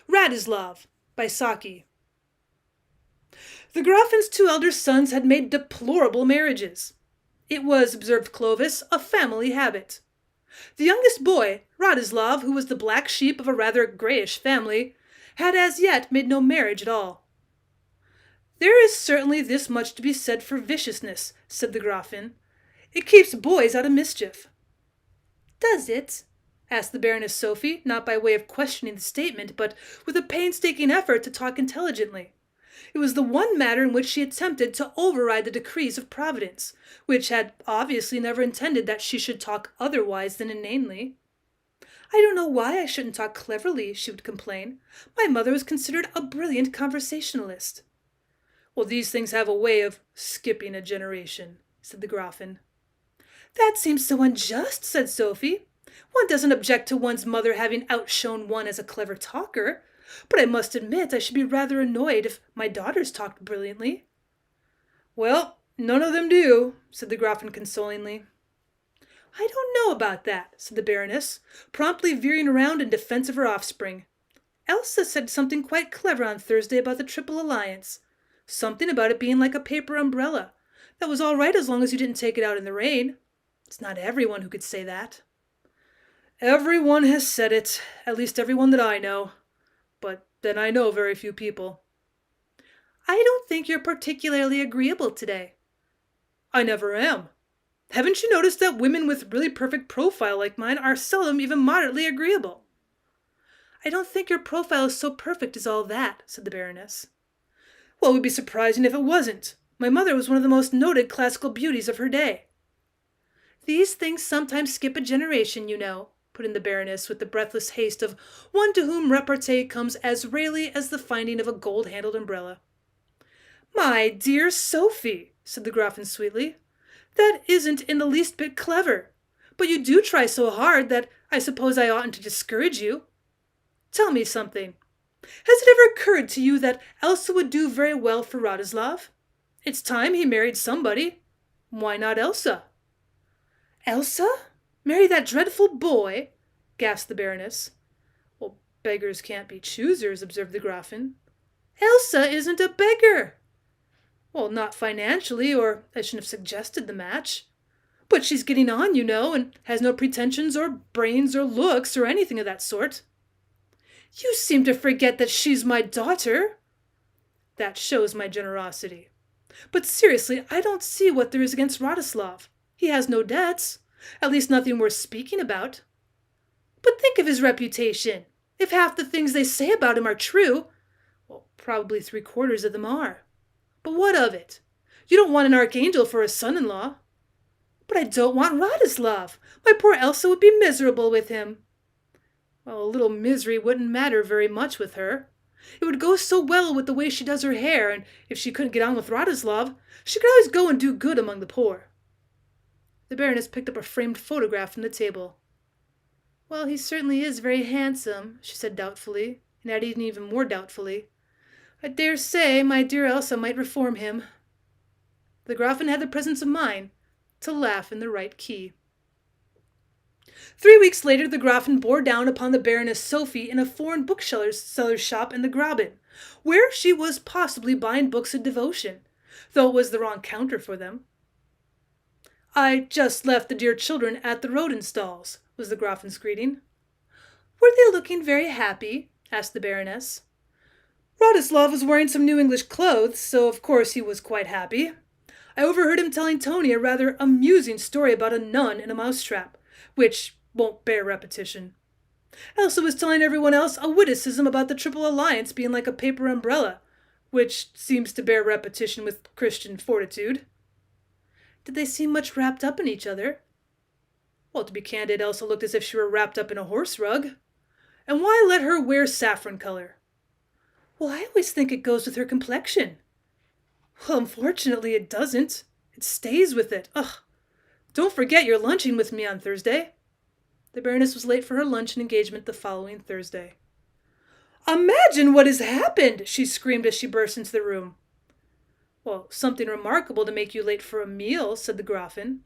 Wratislav by Saki. The Graffin's two elder sons had made deplorable marriages. It was, observed Clovis, a family habit. The youngest boy, Wratislav, who was the black sheep of a rather greyish family, had as yet made no marriage at all. "There is certainly this much to be said for viciousness," said the Gräfin. "It keeps boys out of mischief." "Does it?" asked the Baroness Sophie, not by way of questioning the statement, but with a painstaking effort to talk intelligently. It was the one matter in which she attempted to override the decrees of Providence, which had obviously never intended that she should talk otherwise than inanely. "I don't know why I shouldn't talk cleverly," she would complain. "My mother was considered a brilliant conversationalist." "Well, these things have a way of skipping a generation," said the Gräfin. "That seems so unjust," said Sophie. "One doesn't object to one's mother having outshone one as a clever talker, but I must admit I should be rather annoyed if my daughters talked brilliantly." "Well, none of them do," said the Gräfin consolingly. "I don't know about that," said the Baroness, promptly veering around in defense of her offspring. "Elsa said something quite clever on Thursday about the Triple Alliance. Something about it being like a paper umbrella. That was all right as long as you didn't take it out in the rain. It's not everyone who could say that." "Everyone has said it, at least everyone that I know. But then I know very few people." "I don't think you're particularly agreeable today." "I never am. Haven't you noticed that women with really perfect profile like mine are seldom even moderately agreeable?" "I don't think your profile is so perfect as all that," said the Baroness. "Well, it would be surprising if it wasn't. My mother was one of the most noted classical beauties of her day." "These things sometimes skip a generation, you know," put in the Baroness with the breathless haste of one to whom repartee comes as rarely as the finding of a gold-handled umbrella. "My dear Sophie," said the Gräfin sweetly, "that isn't in the least bit clever, but you do try so hard that I suppose I oughtn't to discourage you. Tell me something. Has it ever occurred to you that Elsa would do very well for Wratislav? It's time he married somebody. Why not Elsa?" "Elsa? Marry that dreadful boy?" gasped the Baroness. "Well, beggars can't be choosers," observed the Gräfin. "Elsa isn't a beggar." "Well, not financially, or I shouldn't have suggested the match. But she's getting on, you know, and has no pretensions or brains or looks or anything of that sort." "You seem to forget that she's my daughter." "That shows my generosity. But seriously, I don't see what there is against Wratislav. He has no debts, at least nothing worth speaking about. But think of his reputation. If half the things they say about him are true, well, probably 3/4 of them are. But what of it? You don't want an archangel for a son-in-law." "But I don't want Wratislav. My poor Elsa would be miserable with him." "Well, a little misery wouldn't matter very much with her. It would go so well with the way she does her hair, and if she couldn't get on with Wratislav, she could always go and do good among the poor." The Baroness picked up a framed photograph from the table. "Well, he certainly is very handsome," she said doubtfully, and added even more doubtfully, "I dare say my dear Elsa might reform him." The Gräfin had the presence of mind to laugh in the right key. 3 weeks later the Gräfin bore down upon the Baroness Sophie in a foreign bookseller's shop in the Graben, where she was possibly buying books of devotion, though it was the wrong counter for them. "I just left the dear children at the Rodenstalls," was the Gräfin's greeting. "Were they looking very happy?" asked the Baroness. "Wratislav was wearing some new English clothes, so of course he was quite happy. I overheard him telling Tony a rather amusing story about a nun in a mousetrap, which won't bear repetition. Elsa was telling everyone else a witticism about the Triple Alliance being like a paper umbrella, which seems to bear repetition with Christian fortitude." "Did they seem much wrapped up in each other?" "Well, to be candid, Elsa looked as if she were wrapped up in a horse rug. And why let her wear saffron color?" "Well, I always think it goes with her complexion." "Well, unfortunately it doesn't. It stays with it. Ugh! Don't forget you're lunching with me on Thursday." The Baroness was late for her luncheon engagement the following Thursday. "Imagine what has happened!" she screamed as she burst into the room. "Well, something remarkable to make you late for a meal," said the Gräfin.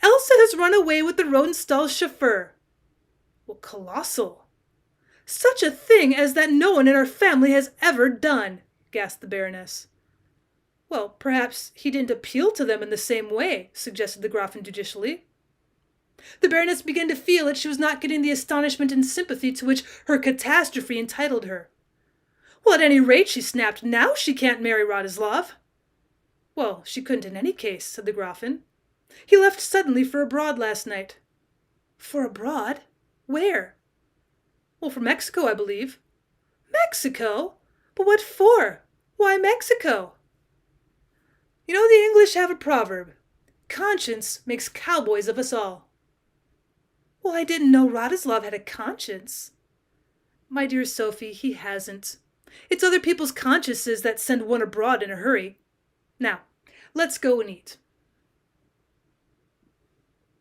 "Elsa has run away with the Rodenstall's chauffeur." "Well, colossal." Such a thing as that no one in our family has ever done, gasped the Baroness. Well, perhaps he didn't appeal to them in the same way, suggested the Gräfin judicially. The Baroness began to feel that she was not getting the astonishment and sympathy to which her catastrophe entitled her. Well, at any rate, she snapped, now she can't marry Wratislav. Well, she couldn't in any case, said the Gräfin. He left suddenly for abroad last night. For abroad? Where? Well, for Mexico, I believe. Mexico? But what for? Why Mexico? You know, the English have a proverb. Conscience makes cowboys of us all. Well, I didn't know Wratislav had a conscience. My dear Sophie, he hasn't. It's other people's consciences that send one abroad in a hurry. Now, let's go and eat.